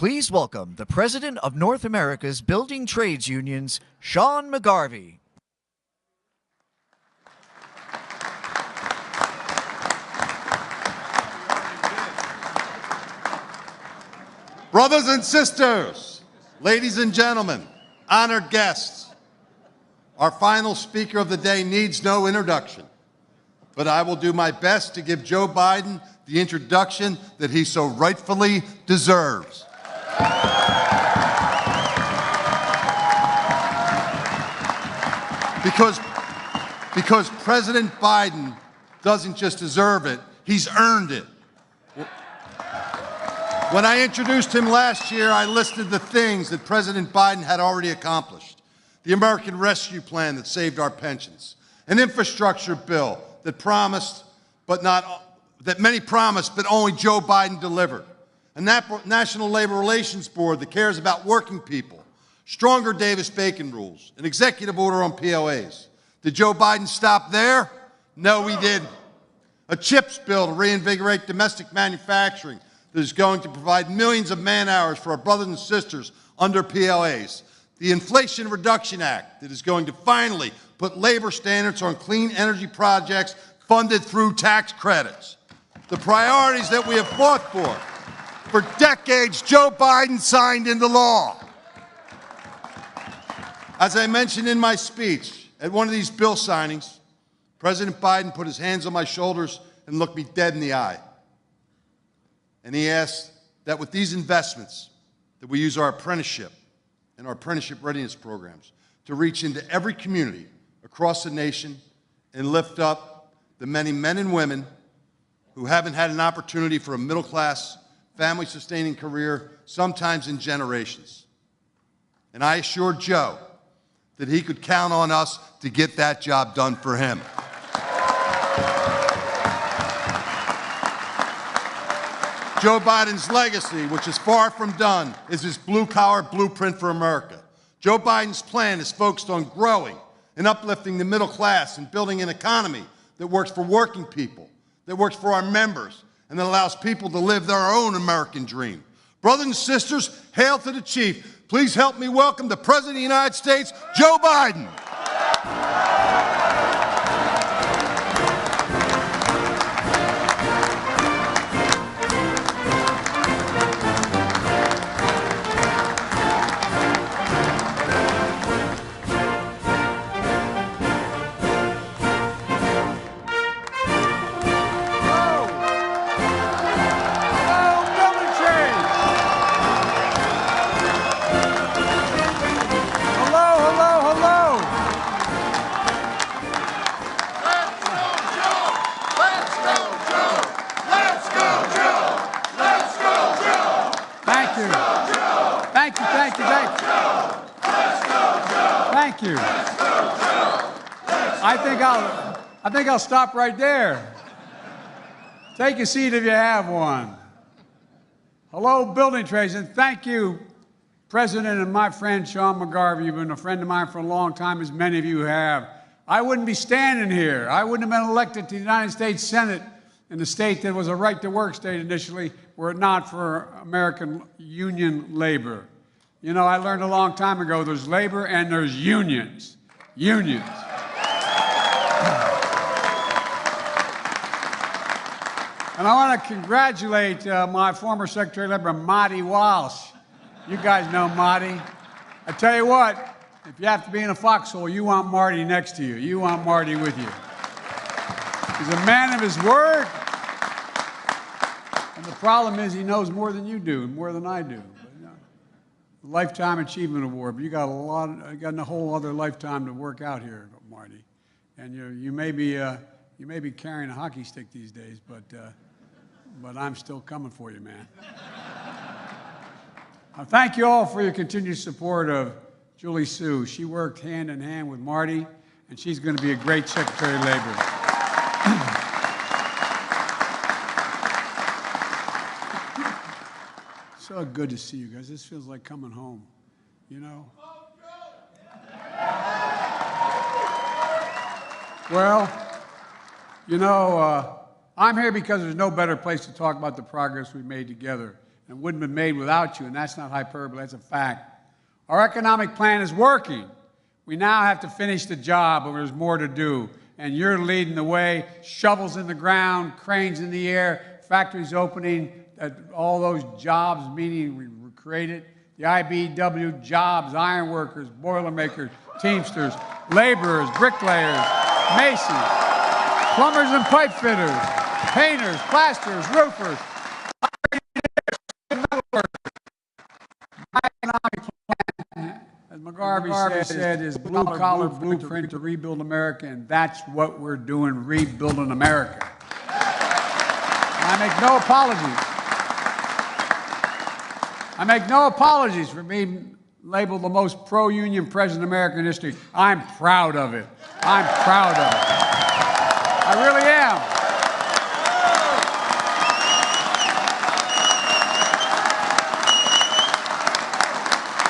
Please welcome the President of North America's Building Trades Unions, Sean McGarvey. Brothers and sisters, ladies and gentlemen, honored guests, our final speaker of the day needs no introduction, but I will do my best to give Joe Biden the introduction that he so rightfully deserves. Because President Biden doesn't just deserve it, he's earned it. When I introduced him last year, I listed the things that President Biden had already accomplished. The American Rescue Plan that saved our pensions, an infrastructure bill that many promised, but only Joe Biden delivered, a National Labor Relations Board that cares about working people, stronger Davis-Bacon rules, an executive order on POAs. Did Joe Biden stop there? No, he didn't. A CHIPS bill to reinvigorate domestic manufacturing that is going to provide millions of man-hours for our brothers and sisters under POAs. The Inflation Reduction Act that is going to finally put labor standards on clean energy projects funded through tax credits. The priorities that we have fought for decades, Joe Biden signed into law. As I mentioned in my speech, at one of these bill signings, President Biden put his hands on my shoulders and looked me dead in the eye. And he asked that with these investments, that we use our apprenticeship and our apprenticeship readiness programs to reach into every community across the nation and lift up the many men and women who haven't had an opportunity for a middle-class, family-sustaining career, sometimes in generations. And I assured Joe that he could count on us to get that job done for him. Joe Biden's legacy, which is far from done, is his blue-collar blueprint for America. Joe Biden's plan is focused on growing and uplifting the middle class and building an economy that works for working people, that works for our members, and that allows people to live their own American dream. Brothers and sisters, hail to the chief. Please help me welcome the President of the United States, Joe Biden. Thank you. I think I'll stop right there. Take a seat if you have one. Hello, building trades, and thank you, President and my friend Sean McGarvey. You've been a friend of mine for a long time, as many of you have. I wouldn't be standing here. I wouldn't have been elected to the United States Senate in the state that was a right-to-work state initially, were it not for American union labor. You know, I learned a long time ago, there's labor and there's unions. Unions. And I want to congratulate my former Secretary of Labor, Marty Walsh. You guys know Marty. I tell you what, if you have to be in a foxhole, you want Marty next to you. You want Marty with you. He's a man of his word. And the problem is he knows more than you do and more than I do. Lifetime Achievement Award, but you got a whole other lifetime to work out here, Marty. And you may be carrying a hockey stick these days, but I'm still coming for you, man. Thank you all for your continued support of Julie Sue. She worked hand in hand with Marty, and she's going to be a great Secretary of Labor. So good to see you guys. This feels like coming home, you know? Well, you know, I'm here because there's no better place to talk about the progress we've made together and it wouldn't have been made without you, and that's not hyperbole, that's a fact. Our economic plan is working. We now have to finish the job, but there's more to do. And you're leading the way, shovels in the ground, cranes in the air, factories opening, all those jobs, meaning we created. The IBEW jobs, iron workers, boilermakers, teamsters, laborers, bricklayers, masons, plumbers and pipe fitters, painters, plasterers, roofers, my economic plan, as McGarvey said, is blue-collar blueprint to rebuild America, and that's what we're doing, rebuilding America. And I make no apologies. I make no apologies for being labeled the most pro-union president in American history. I'm proud of it. I'm proud of it. I really am.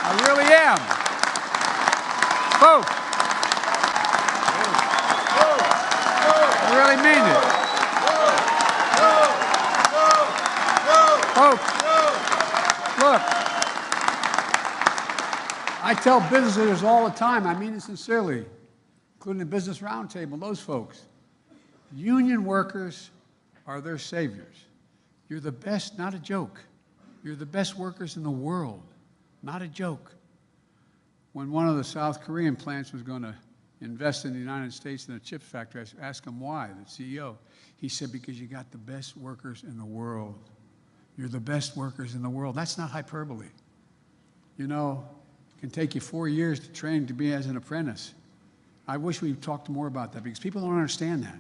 I really am. Folks, I really mean it. Folks, look, I tell business leaders all the time, I mean it sincerely, including the Business Roundtable, those folks, union workers are their saviors. You're the best, not a joke. You're the best workers in the world, not a joke. When one of the South Korean plants was going to invest in the United States in a chip factory, I asked him why, the CEO. He said, because you got the best workers in the world. You're the best workers in the world. That's not hyperbole. You know, it can take you 4 years to train to be as an apprentice. I wish we talked more about that because people don't understand that.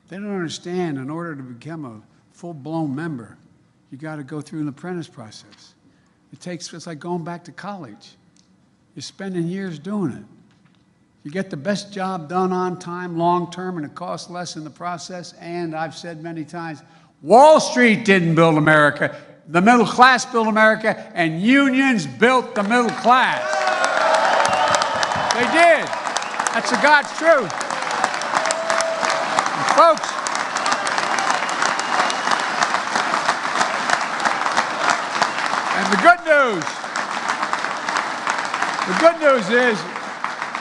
They don't understand in order to become a full-blown member, you got to go through an apprentice process. It's like going back to college. You're spending years doing it. You get the best job done on time, long-term, and it costs less in the process. And I've said many times, Wall Street didn't build America. The middle class built America, and unions built the middle class. They did. That's the God's truth. And folks, and the good news is,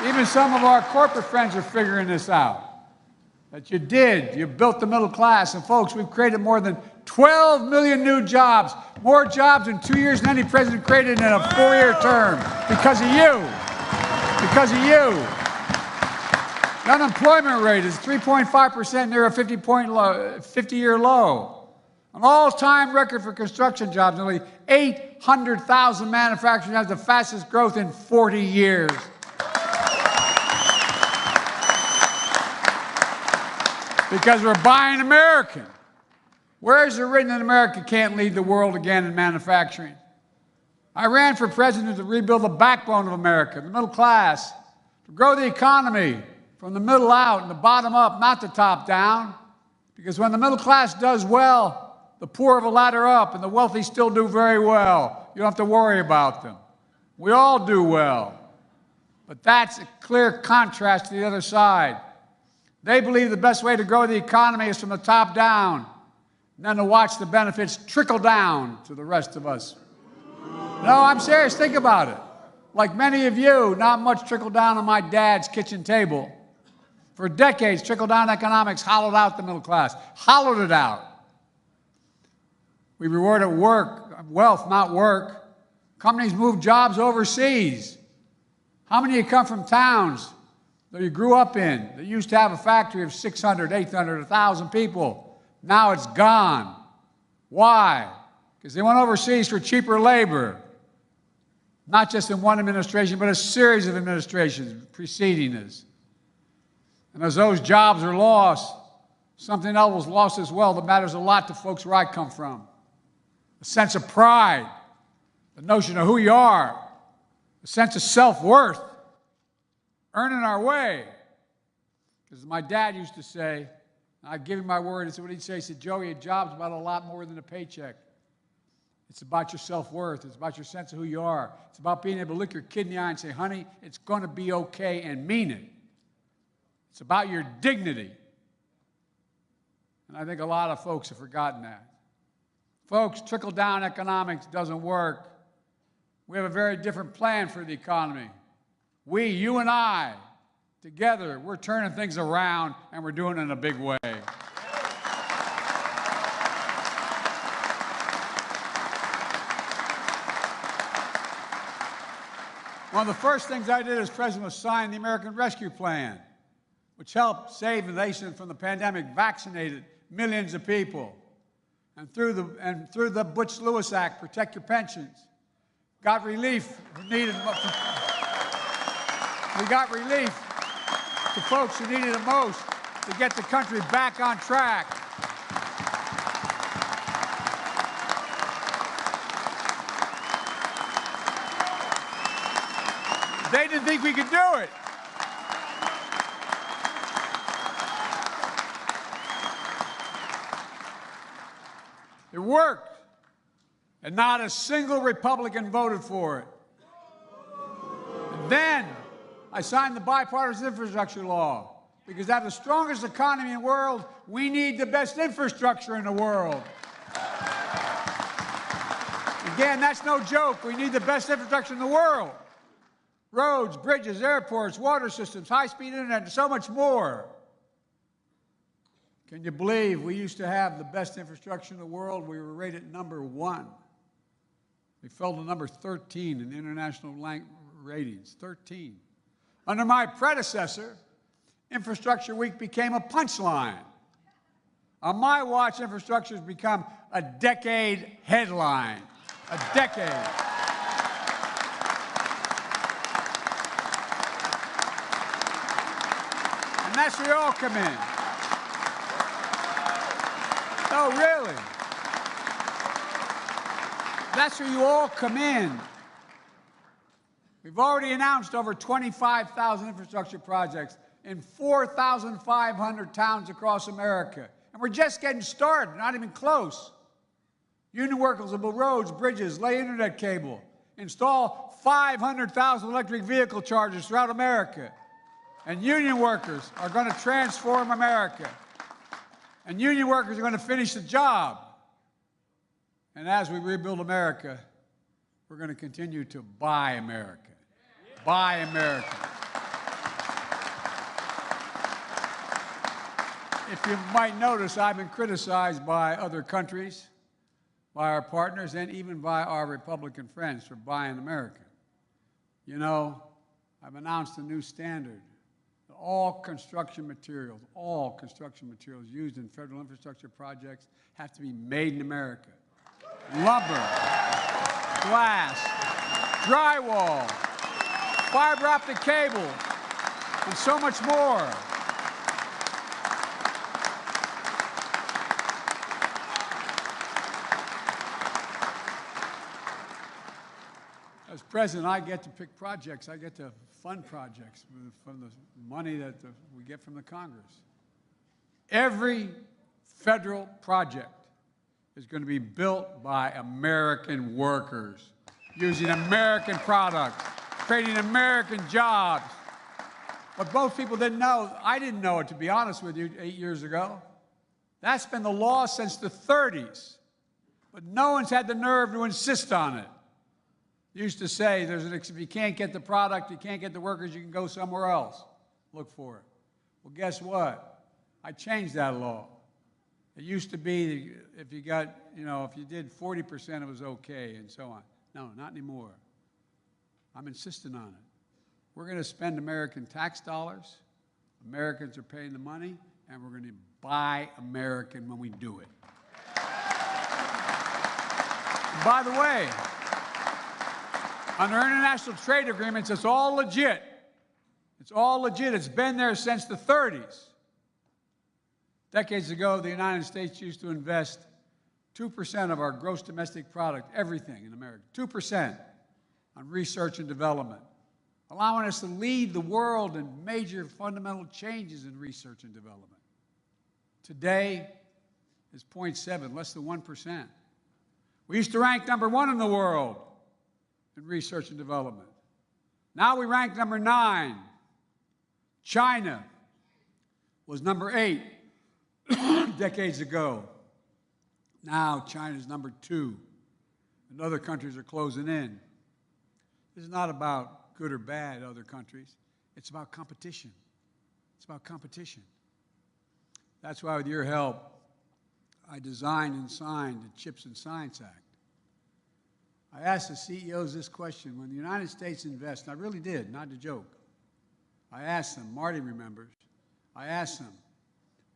even some of our corporate friends are figuring this out. That you built the middle class. And folks, we've created more than 12 million new jobs, more jobs in 2 years than any president created in a 4-year term, because of you. Because of you. The unemployment rate is 3.5%, near a 50-year low. An all-time record for construction jobs, nearly 800,000 manufacturing jobs, the fastest growth in 40 years. Because we're buying American. Where is it written that America can't lead the world again in manufacturing? I ran for president to rebuild the backbone of America, the middle class, to grow the economy from the middle out and the bottom up, not the top down. Because when the middle class does well, the poor have a ladder up and the wealthy still do very well. You don't have to worry about them. We all do well. But that's a clear contrast to the other side. They believe the best way to grow the economy is from the top down, and then to watch the benefits trickle down to the rest of us. No, I'm serious. Think about it. Like many of you, not much trickled down on my dad's kitchen table. For decades, trickle-down economics hollowed out the middle class, hollowed it out. We rewarded wealth, not work. Companies move jobs overseas. How many of you come from towns that you grew up in that used to have a factory of 600, 800, 1,000 people? Now it's gone. Why? Because they went overseas for cheaper labor. Not just in one administration, but a series of administrations preceding us. And as those jobs are lost, something else was lost as well that matters a lot to folks where I come from. A sense of pride, the notion of who you are, a sense of self-worth, earning our way. Because my dad used to say, I'd give him my word, what he'd say, he said, Joey, a job's about a lot more than a paycheck. It's about your self-worth. It's about your sense of who you are. It's about being able to look your kid in the eye and say, honey, it's going to be okay, and mean it. It's about your dignity. And I think a lot of folks have forgotten that. Folks, trickle-down economics doesn't work. We have a very different plan for the economy. We, you and I, together, we're turning things around, and we're doing it in a big way. One of the first things I did as president was sign the American Rescue Plan, which helped save the nation from the pandemic, vaccinated millions of people. And through the Butch-Lewis Act, protect your pensions. Got relief needed. We got relief to folks who needed it most to get the country back on track. They didn't think we could do it. It worked. And not a single Republican voted for it. And then I signed the bipartisan infrastructure law, because to have the strongest economy in the world, we need the best infrastructure in the world. Again, that's no joke. We need the best infrastructure in the world. Roads, bridges, airports, water systems, high-speed internet, and so much more. Can you believe we used to have the best infrastructure in the world? We were rated #1. We fell to number 13 in the international ratings, 13. Under my predecessor, Infrastructure Week became a punchline. On my watch, infrastructure has become a decade headline. A decade. And that's where you all come in. Oh, really? That's where you all come in. We've already announced over 25,000 infrastructure projects in 4,500 towns across America. And we're just getting started, not even close. Union workers will build roads, bridges, lay internet cable, install 500,000 electric vehicle chargers throughout America. And union workers are going to transform America. And union workers are going to finish the job. And as we rebuild America, we're going to continue to buy America. Buy America. If you might notice, I've been criticized by other countries, by our partners, and even by our Republican friends for buying America. You know, I've announced a new standard. All construction materials used in federal infrastructure projects have to be made in America. Lumber, glass, drywall, fiber optic cable, and so much more. As president, I get to pick projects. I get to fund projects from the money that we get from the Congress. Every federal project is going to be built by American workers, using American products, creating American jobs. But most people didn't know. I didn't know it, to be honest with you, 8 years ago. That's been the law since the 30s. But no one's had the nerve to insist on it. Used to say, if you can't get the product, you can't get the workers, you can go somewhere else. Look for it. Well, guess what? I changed that law. It used to be if you got, if you did 40%, it was okay, and so on. No, not anymore. I'm insisting on it. We're going to spend American tax dollars. Americans are paying the money, and we're going to buy American when we do it. And by the way, under international trade agreements, it's all legit. It's all legit. It's been there since the 30s. Decades ago, the United States used to invest 2% of our gross domestic product, everything in America, 2% on research and development, allowing us to lead the world in major fundamental changes in research and development. Today is 0.7, less than 1%. We used to rank #1 in the world in research and development. Now we rank #9. China was #8 decades ago. Now China's number 2, and other countries are closing in. This is not about good or bad other countries. It's about competition. It's about competition. That's why, with your help, I designed and signed the Chips and Science Act. I asked the CEOs this question: when the United States invests, and I really did, not a joke, I asked them, Marty remembers, I asked them,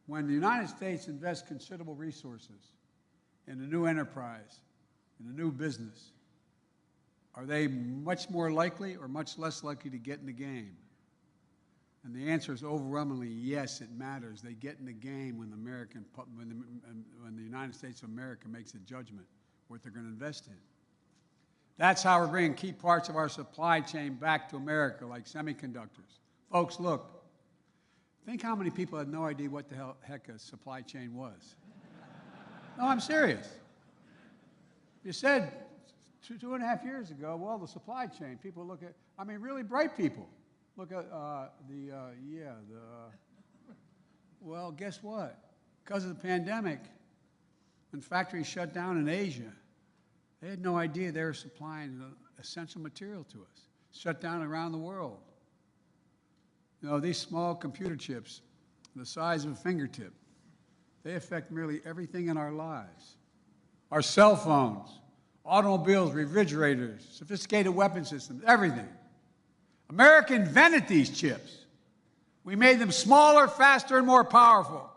when the United States invests considerable resources in a new enterprise, in a new business, are they much more likely or much less likely to get in the game? And the answer is overwhelmingly yes, it matters. They get in the game when the United States of America makes a judgment what they're going to invest in. That's how we're bringing key parts of our supply chain back to America, like semiconductors. Folks, look, think how many people had no idea what the heck a supply chain was. No, I'm serious. You said 2.5 years ago, well, the supply chain, people look at, I mean, really bright people. Look at well, guess what? Because of the pandemic, when factories shut down in Asia, they had no idea they were supplying essential material to us. Shut down around the world. You know, these small computer chips, the size of a fingertip, they affect nearly everything in our lives. Our cell phones, automobiles, refrigerators, sophisticated weapon systems, everything. America invented these chips. We made them smaller, faster, and more powerful.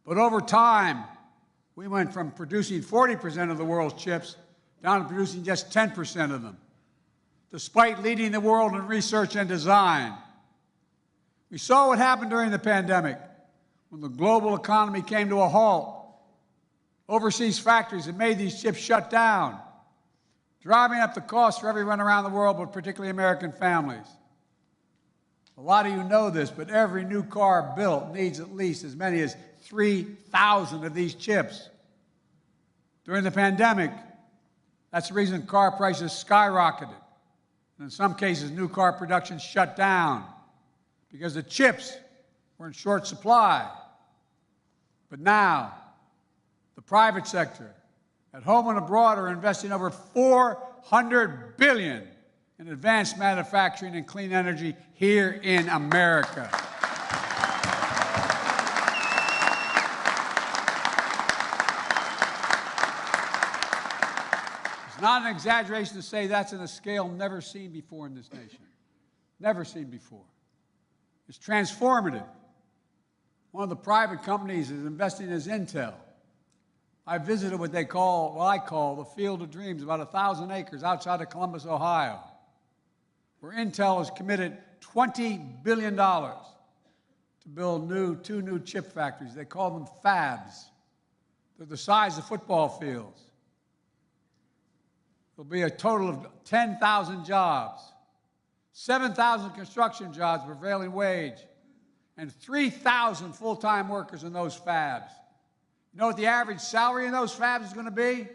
But over time, we went from producing 40% of the world's chips down to producing just 10% of them, despite leading the world in research and design. We saw what happened during the pandemic when the global economy came to a halt. Overseas factories that made these chips shut down, driving up the cost for everyone around the world, but particularly American families. A lot of you know this, but every new car built needs at least as many as 3,000 of these chips. During the pandemic, that's the reason car prices skyrocketed. And in some cases, new car production shut down because the chips were in short supply. But now, the private sector, at home and abroad, are investing over $400 billion in advanced manufacturing and clean energy here in America. It's not an exaggeration to say that's on a scale never seen before in this nation. Never seen before. It's transformative. One of the private companies is investing is Intel. I visited what I call the Field of Dreams, about 1,000 acres outside of Columbus, Ohio, where Intel has committed $20 billion to build two new chip factories. They call them fabs. They're the size of football fields. There'll be a total of 10,000 jobs, 7,000 construction jobs, prevailing wage, and 3,000 full-time workers in those fabs. You know what the average salary in those fabs is going to be?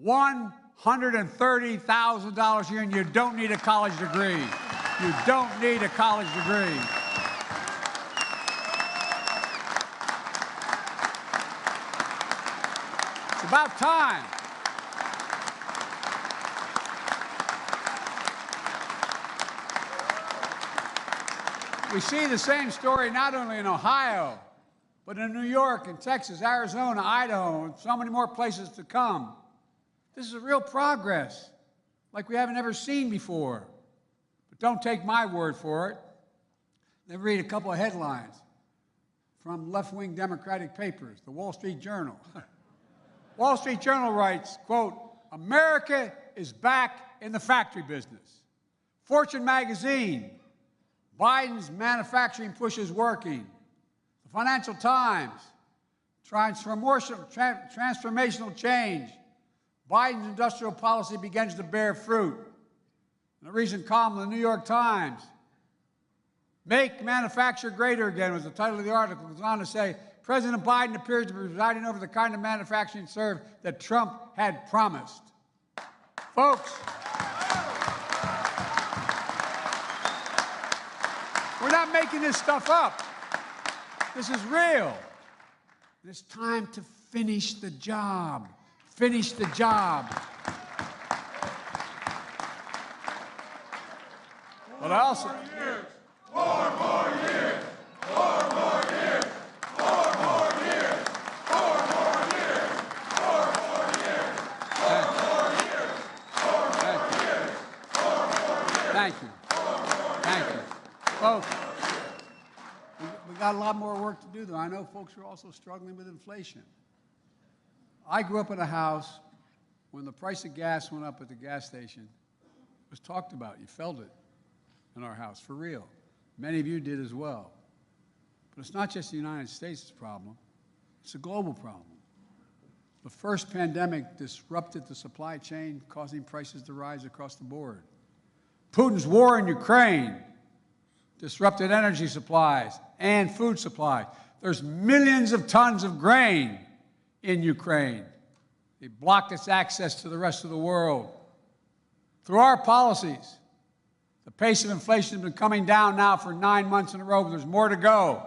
$130,000 a year, and you don't need a college degree. You don't need a college degree. It's about time. We see the same story not only in Ohio, but in New York and Texas, Arizona, Idaho, and so many more places to come. This is a real progress, like we haven't ever seen before. But don't take my word for it. Let me read a couple of headlines from left-wing Democratic papers, the Wall Street Journal. Wall Street Journal writes, quote, "America is back in the factory business." Fortune magazine, Biden's manufacturing push is working. The Financial Times, transformational change. Biden's industrial policy begins to bear fruit. In a recent column in the New York Times, "Make Manufacture Greater Again" was the title of the article. It goes on to say, President Biden appears to be presiding over the kind of manufacturing serve that Trump had promised. Folks, we're not making this stuff up. This is real. And it's time to finish the job. Finish the job. But I also... Thank you. Thank you. Folks, we got a lot more work to do, though. I know folks are also struggling with inflation. I grew up in a house when the price of gas went up at the gas station. It was talked about. You felt it in our house, for real. Many of you did as well. But it's not just the United States' problem. It's a global problem. The first pandemic disrupted the supply chain, causing prices to rise across the board. Putin's war in Ukraine disrupted energy supplies and food supply. There's millions of tons of grain in Ukraine. They blocked its access to the rest of the world. Through our policies, the pace of inflation has been coming down now for 9 months in a row, but there's more to go.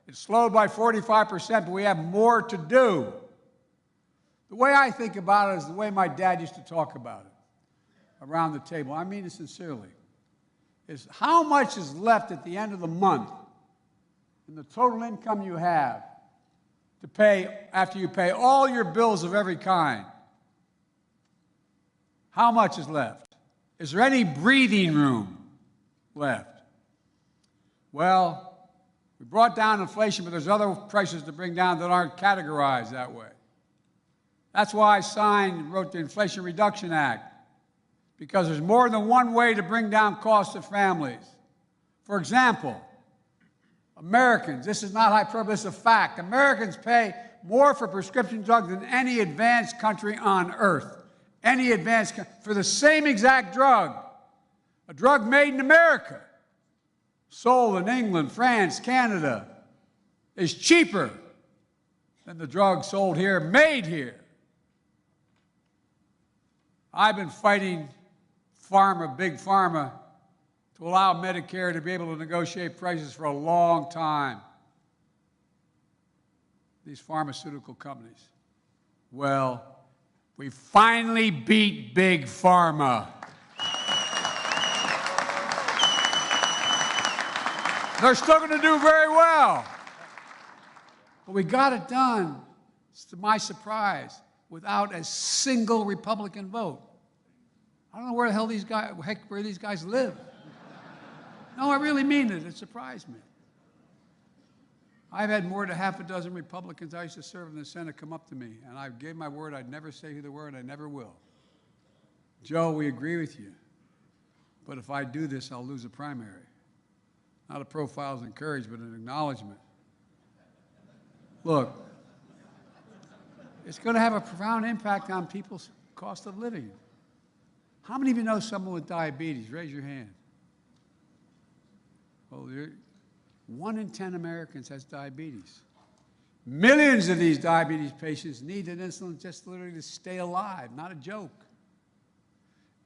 It's slowed by 45%, but we have more to do. The way I think about it is the way my dad used to talk about it around the table. I mean it sincerely. Is how much is left at the end of the month in the total income you have to pay after you pay all your bills of every kind? How much is left? Is there any breathing room left? Well, we brought down inflation, but there's other prices to bring down that aren't categorized that way. That's why I signed and wrote the Inflation Reduction Act, because there's more than one way to bring down costs of families. For example, Americans, this is not hyperbole, this is a fact, Americans pay more for prescription drugs than any advanced country on earth. Any advanced for the same exact drug, a drug made in America, sold in England, France, Canada, is cheaper than the drug sold here, made here. I've been fighting Big Pharma, to allow Medicare to be able to negotiate prices for a long time. These pharmaceutical companies. Well, we finally beat Big Pharma. They're still going to do very well. But we got it done, to my surprise, without a single Republican vote. I don't know where the hell these guys live. No, I really mean it. It surprised me. I've had more than half a dozen Republicans I used to serve in the Senate come up to me, and I gave my word I'd never say who they were, and I never will. Joe, we agree with you, but if I do this, I'll lose a primary. Not a profile as encouragement, but an acknowledgement. Look, it's going to have a profound impact on people's cost of living. How many of you know someone with diabetes? Raise your hand. Well, 1 in 10 Americans has diabetes. Millions of these diabetes patients need an insulin just literally to stay alive, not a joke.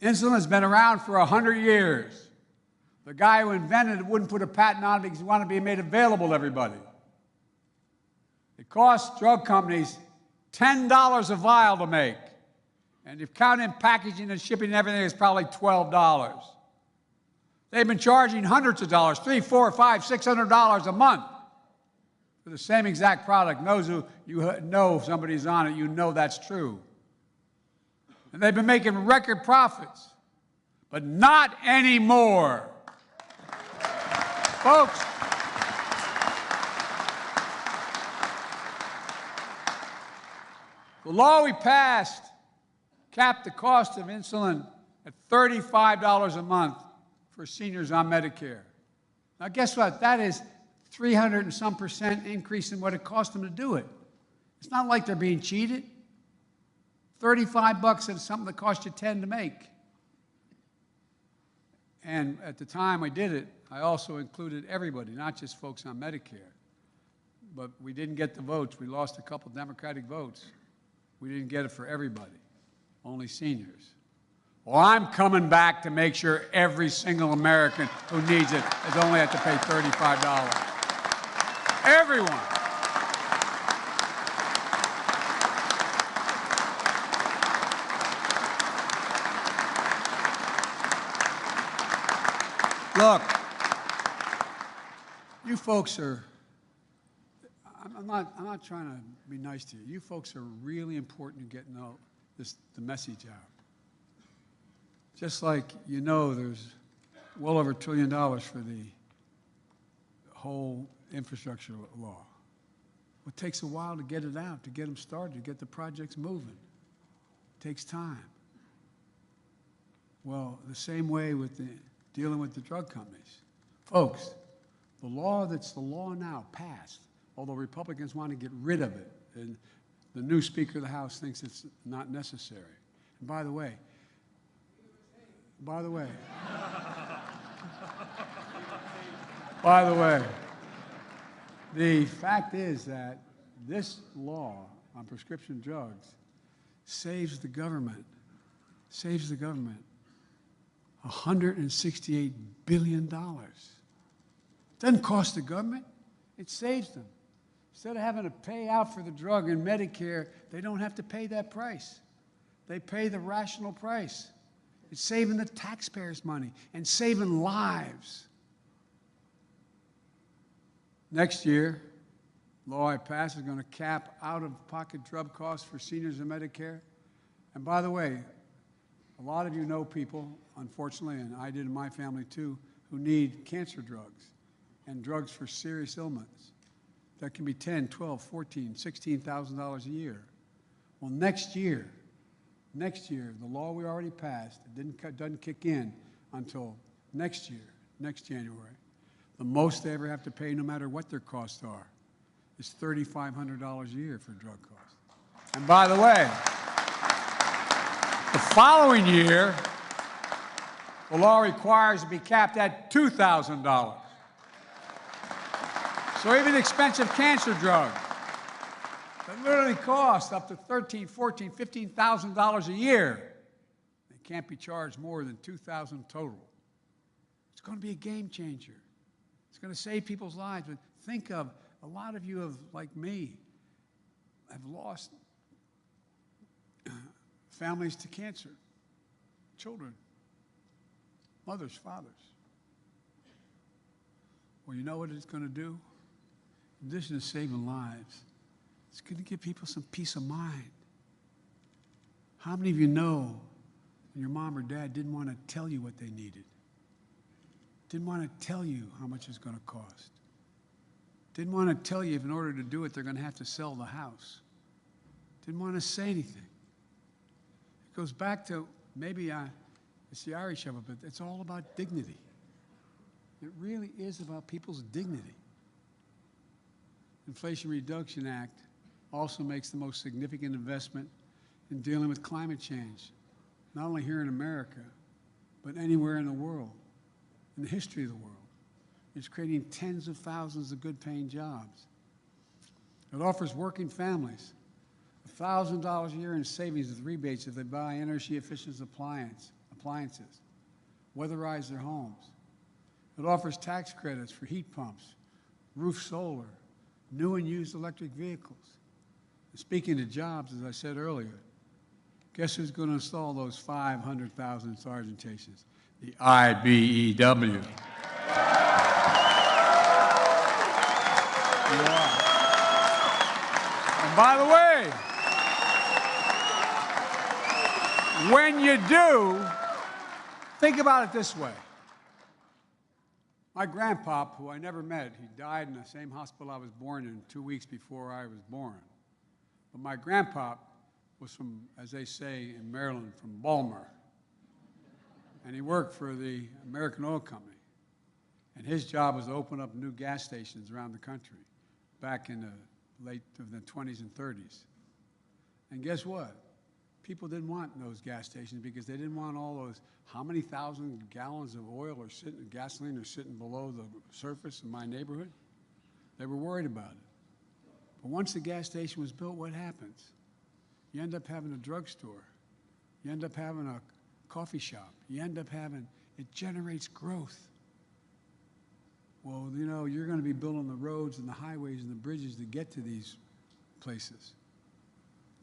Insulin has been around for 100 years. The guy who invented it wouldn't put a patent on it because he wanted to be made available to everybody. It costs drug companies $10 a vial to make. And if counting packaging and shipping and everything, it's probably $12. They've been charging hundreds of dollars, $300, $400, $500, $600 a month for the same exact product. Those who you know if somebody's on it, you know that's true. And they've been making record profits, but not anymore. Folks, the law we passed capped the cost of insulin at $35 a month for seniors on Medicare. Now, guess what? That is 300 and some % increase in what it cost them to do it. It's not like they're being cheated. $35 is something that cost you 10 to make. And at the time I did it, I also included everybody, not just folks on Medicare. But we didn't get the votes. We lost a couple Democratic votes. We didn't get it for everybody, only seniors. Well, I'm coming back to make sure every single American who needs it is only have to pay $35. Everyone. Look, you folks are, I'm not trying to be nice to you. You folks are really important in getting the message out. Just like you know there's well over $1 trillion for the whole infrastructure law. It takes a while to get it out, to get them started, to get the projects moving. It takes time. Well, the same way with dealing with the drug companies. Folks, the law that's the law now passed, although Republicans want to get rid of it, and the new Speaker of the House thinks it's not necessary. And by the way, the fact is that this law on prescription drugs saves the government $168 billion. Doesn't cost the government, it saves them. Instead of having to pay out for the drug in Medicare, they don't have to pay that price. They pay the rational price. It's saving the taxpayers' money and saving lives. Next year, law I pass is going to cap out-of-pocket drug costs for seniors in Medicare. And by the way, a lot of you know people, unfortunately, and I did in my family too, who need cancer drugs and drugs for serious ailments. That can be $10,000, $12,000, $14,000, $16,000 a year. Well, next year, the law we already passed, it doesn't kick in until next year, next January. The most they ever have to pay, no matter what their costs are, is $3,500 a year for drug costs. And by the way, the following year, the law requires to be capped at $2,000. So even expensive cancer drugs that literally cost up to $13,000, $14,000, $15,000 a year, they can't be charged more than $2,000 total. It's going to be a game changer. It's going to save people's lives. But think of, a lot of you have, like me, have lost families to cancer, children, mothers, fathers. Well, you know what it's going to do? In addition to saving lives, it's going to give people some peace of mind. How many of you know when your mom or dad didn't want to tell you what they needed? Didn't want to tell you how much it's going to cost? Didn't want to tell you if in order to do it they're going to have to sell the house? Didn't want to say anything. It goes back to, maybe it's the Irish of it, but it's all about dignity. It really is about people's dignity. Inflation Reduction Act also makes the most significant investment in dealing with climate change, not only here in America, but anywhere in the world, in the history of the world. It's creating tens of thousands of good-paying jobs. It offers working families $1,000 a year in savings with rebates if they buy energy-efficient appliances, weatherize their homes. It offers tax credits for heat pumps, roof solar, new and used electric vehicles. And speaking of jobs, as I said earlier, guess who's going to install those 500,000 sergeantations? The IBEW. Yeah. And by the way, when you do, think about it this way. My grandpop, who I never met, he died in the same hospital I was born in 2 weeks before I was born. But my grandpop was from, as they say in Maryland, from Balmer. And he worked for the American Oil Company. And his job was to open up new gas stations around the country back in the late of the 20s and 30s. And guess what? People didn't want those gas stations because they didn't want all those, how many thousand gallons of oil or gasoline are sitting below the surface in my neighborhood? They were worried about it. But once the gas station was built, what happens? You end up having a drugstore. You end up having a coffee shop. You end up having, it generates growth. Well, you know, you're going to be building the roads and the highways and the bridges to get to these places.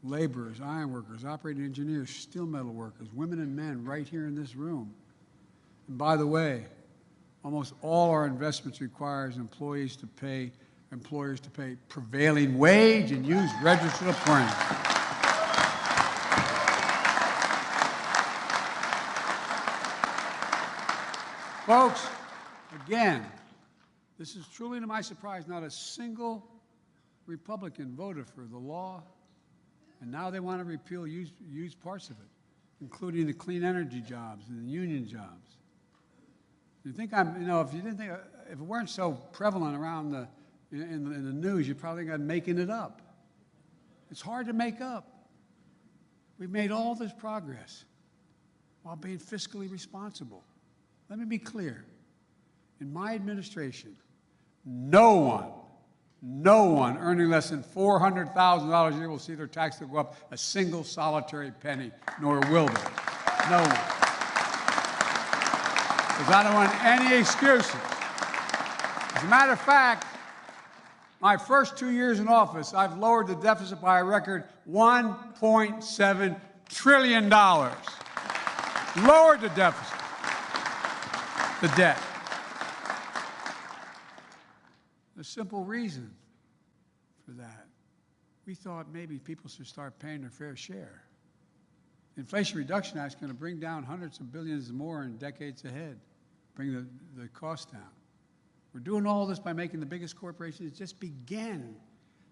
Laborers, iron workers, operating engineers, steel metal workers, women and men right here in this room. And by the way, Almost all our investments requires employers to pay prevailing wage and use registered apprentices. Folks, again, this is truly to my surprise, not a single Republican voted for the law, and now they want to repeal used parts of it, including the clean energy jobs and the union jobs. You think if you didn't think, if it weren't so prevalent around in the news, you'd probably think I'm making it up. It's hard to make up. We've made all this progress while being fiscally responsible. Let me be clear. In my administration, no one earning less than $400,000 a year will see their taxes go up a single solitary penny, nor will they. No one. Because I don't want any excuses. As a matter of fact, my first 2 years in office, I've lowered the deficit by a record $1.7 trillion. Lowered the deficit, the debt. A simple reason for that. We thought maybe people should start paying their fair share. The Inflation Reduction Act is going to bring down hundreds of billions more in decades ahead, bring the cost down. We're doing all this by making the biggest corporations just begin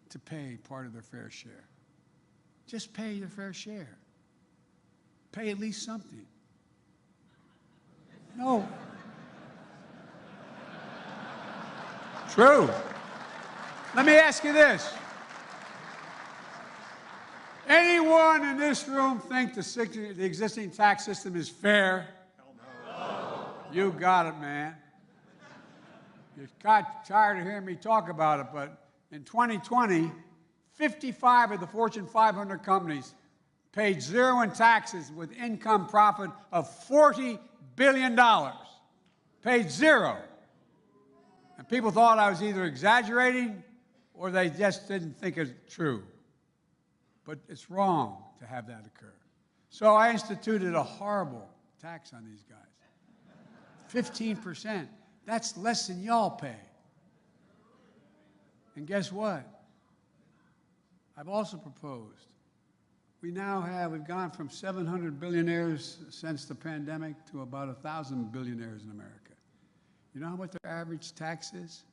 to pay part of their fair share. Just pay your fair share. Pay at least something. No. True. Let me ask you this. Anyone in this room think the existing tax system is fair? No. You got it, man. You got tired of hearing me talk about it, but in 2020, 55 of the Fortune 500 companies paid zero in taxes with income profit of $40 billion. Paid zero. And people thought I was either exaggerating or they just didn't think it's true. But it's wrong to have that occur. So I instituted a horrible tax on these guys. 15%. That's less than y'all pay. And guess what? I've also proposed. We've gone from 700 billionaires since the pandemic to about 1,000 billionaires in America. You know what their average tax is?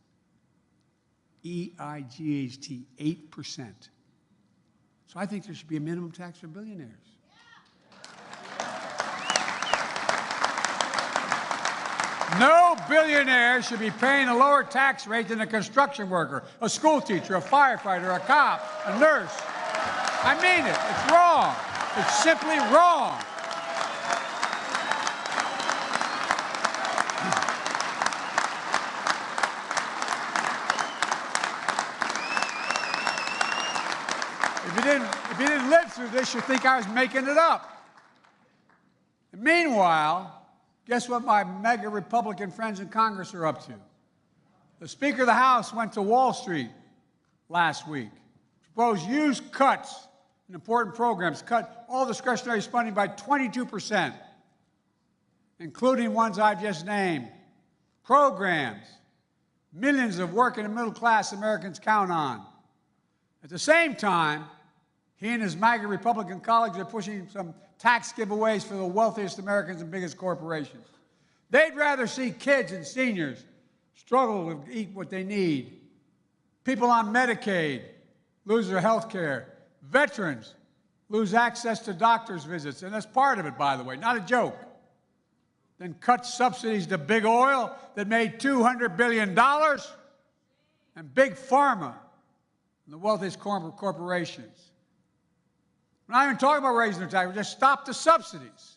EIGHT, 8%. So I think there should be a minimum tax for billionaires. No billionaire should be paying a lower tax rate than a construction worker, a school teacher, a firefighter, a cop, a nurse. I mean it. It's wrong. It's simply wrong. If you didn't live through this, you'd think I was making it up. And meanwhile, guess what my mega Republican friends in Congress are up to? The Speaker of the House went to Wall Street last week, proposed huge cuts in important programs, cut all discretionary spending by 22%, including ones I've just named. Programs millions of working and middle-class Americans count on. At the same time, he and his MAGA Republican colleagues are pushing some tax giveaways for the wealthiest Americans and biggest corporations. They'd rather see kids and seniors struggle to eat what they need. People on Medicaid lose their health care. Veterans lose access to doctor's visits. And that's part of it, by the way, not a joke. Then cut subsidies to big oil that made $200 billion and big pharma and the wealthiest corporations. We're not even talking about raising their taxes. Just stop the subsidies.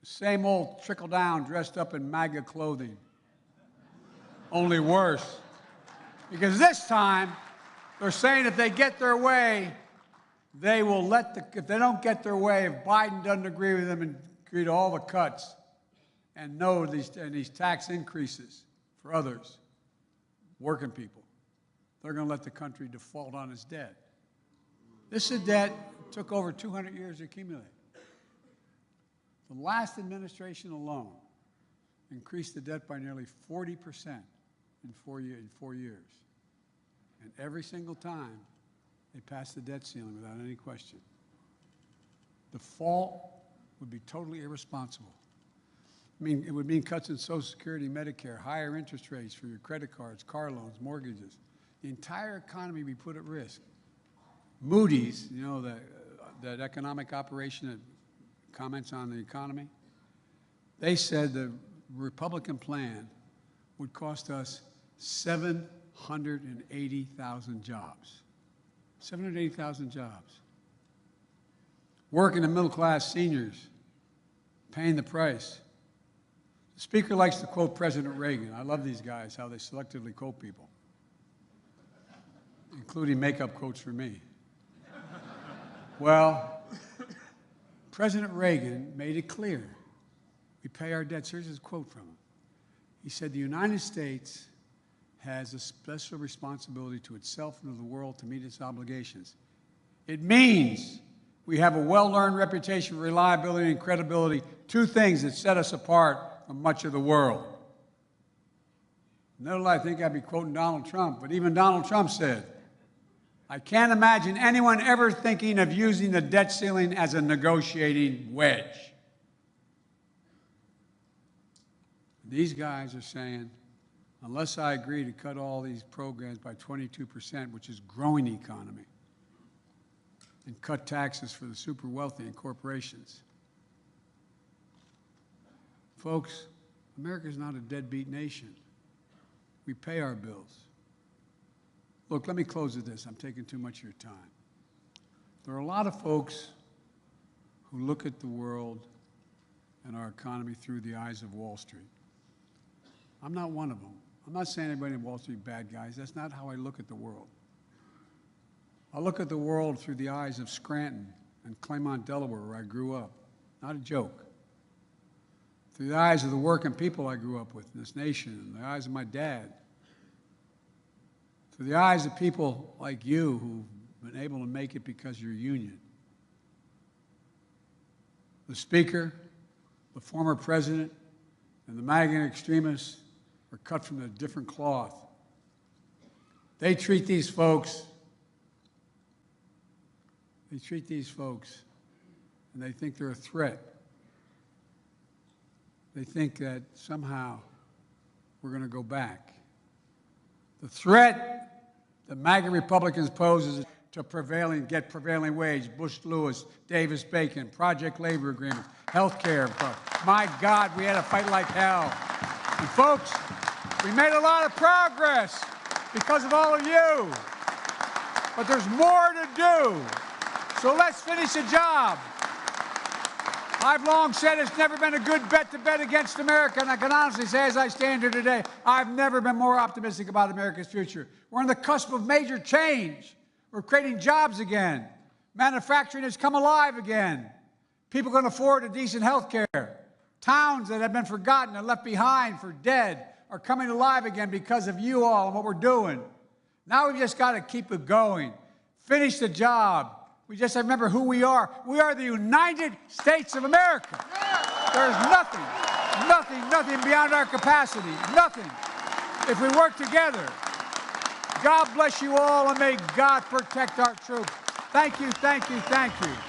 The same old trickle-down dressed up in MAGA clothing. Only worse. Because this time, they're saying if they get their way, they will if they don't get their way, if Biden doesn't agree with them and agree to all the cuts and these tax increases for others, working people, they're going to let the country default on its debt. This is a debt that took over 200 years to accumulate. The last administration alone increased the debt by nearly 40% in 4 years. And every single time, they passed the debt ceiling without any question. Default would be totally irresponsible. I mean, it would mean cuts in Social Security, Medicare, higher interest rates for your credit cards, car loans, mortgages. The entire economy would be put at risk. Moody's, you know, that economic operation that comments on the economy, they said the Republican plan would cost us 780,000 jobs. 780,000 jobs. Working and middle-class seniors paying the price. The speaker likes to quote President Reagan. I love these guys, how they selectively quote people, including makeup quotes for me. Well, President Reagan made it clear. We pay our debts. Here's his quote from him. He said, "The United States has a special responsibility to itself and to the world to meet its obligations. It means we have a well-earned reputation for reliability and credibility, two things that set us apart from much of the world." No, I think I'd be quoting Donald Trump, but even Donald Trump said, "I can't imagine anyone ever thinking of using the debt ceiling as a negotiating wedge." These guys are saying, unless I agree to cut all these programs by 22%, which is growing economy, and cut taxes for the super wealthy and corporations. Folks, America is not a deadbeat nation. We pay our bills. Look, let me close with this. I'm taking too much of your time. There are a lot of folks who look at the world and our economy through the eyes of Wall Street. I'm not one of them. I'm not saying everybody in Wall Street bad guys. That's not how I look at the world. I look at the world through the eyes of Scranton and Claymont, Delaware, where I grew up. Not a joke. Through the eyes of the working people I grew up with in this nation, and the eyes of my dad. Through the eyes of people like you who've been able to make it because of your union. The Speaker, the former President, and the MAGA extremists are cut from a different cloth. They treat these folks, and they think they're a threat. They think that somehow we're going to go back. The threat that MAGA Republicans pose is to get prevailing wage, Bush-Lewis, Davis-Bacon, project labor agreements, health care. My God, we had to fight like hell. And folks, we made a lot of progress because of all of you. But there's more to do. So let's finish the job. I've long said it's never been a good bet to bet against America, and I can honestly say, as I stand here today, I've never been more optimistic about America's future. We're on the cusp of major change. We're creating jobs again. Manufacturing has come alive again. People can afford a decent health care. Towns that have been forgotten and left behind for dead are coming alive again because of you all and what we're doing. Now we've just got to keep it going. Finish the job. We just have to remember who we are. We are the United States of America. There's nothing beyond our capacity. Nothing. If we work together. God bless you all, and may God protect our troops. Thank you, thank you, thank you.